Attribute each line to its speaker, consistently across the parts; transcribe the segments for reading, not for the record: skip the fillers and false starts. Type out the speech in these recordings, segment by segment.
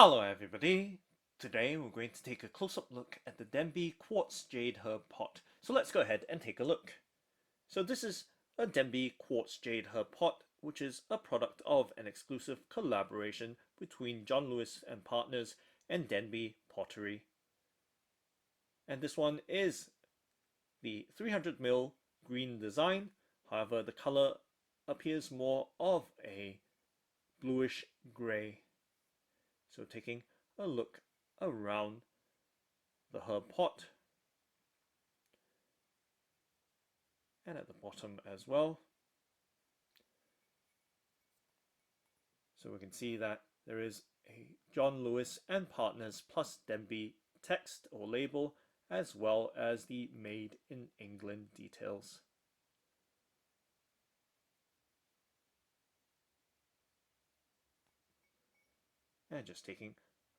Speaker 1: Hello everybody! Today we're going to take a close-up look at the Denby Quartz Jade herb pot. So let's go ahead and take a look. So this is a Denby Quartz Jade herb pot, which is a product of an exclusive collaboration between John Lewis and Partners and Denby Pottery. And this one is the 300ml green design. However, the color appears more of a bluish grey. So taking a look around the herb pot and at the bottom as well. So we can see that there is a John Lewis and Partners plus Denby text or label, as well as the Made in England details. And just taking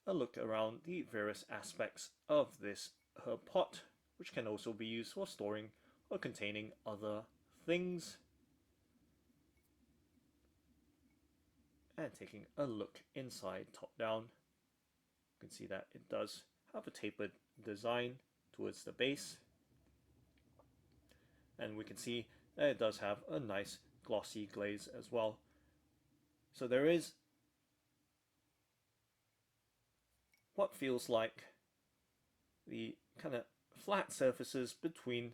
Speaker 1: a look around the various aspects of this herb pot, which can also be used for storing or containing other things. And taking a look inside top down, you can see that it does have a tapered design towards the base. And we can see that it does have a nice glossy glaze as well. So there is what feels like the kind of flat surfaces between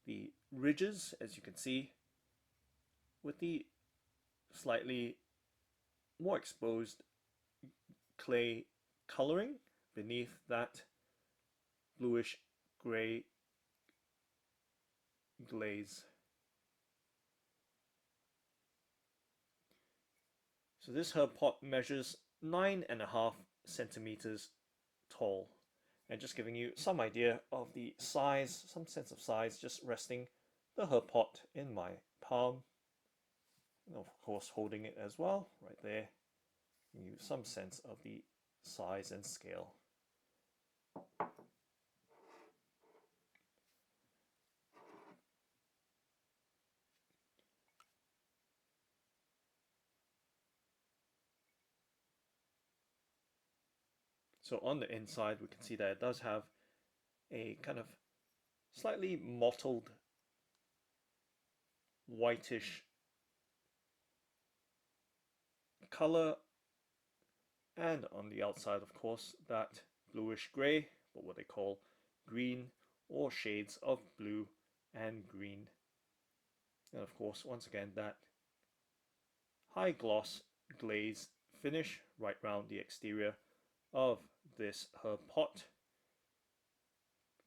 Speaker 1: the ridges, as you can see, with the slightly more exposed clay coloring beneath that bluish grey glaze. So this herb pot measures 9.5 centimeters tall, and just giving you some idea of the size, some sense of size, just resting the herb pot in my palm, and of course holding it as well right there, giving you some sense of the size and scale. So on the inside we can see that it does have a kind of slightly mottled whitish color, and on the outside of course that bluish grey, or what they call green, or shades of blue and green. And of course once again that high gloss glaze finish right round the exterior of this herb pot.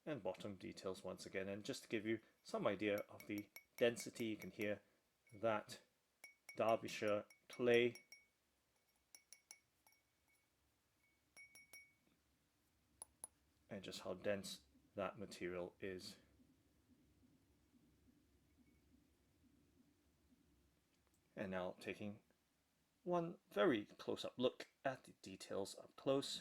Speaker 1: And bottom details once again, and just to give you some idea of the density, you can hear that Derbyshire clay and just how dense that material is. And now taking one very close-up look at the details up close.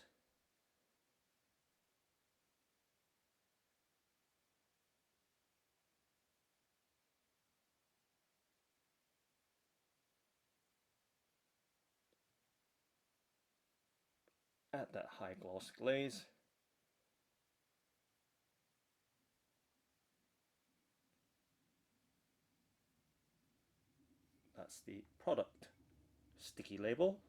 Speaker 1: At that high gloss glaze. That's the product sticky label.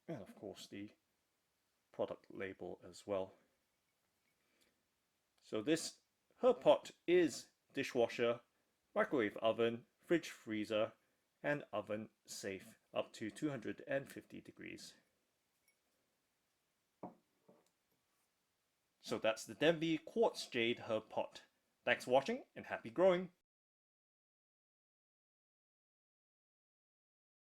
Speaker 1: And of course the product label as well. So this herb pot is dishwasher, microwave oven, fridge freezer, and oven safe up to 250 degrees. So that's the Denby Quartz Jade herb pot. Thanks for watching and happy growing!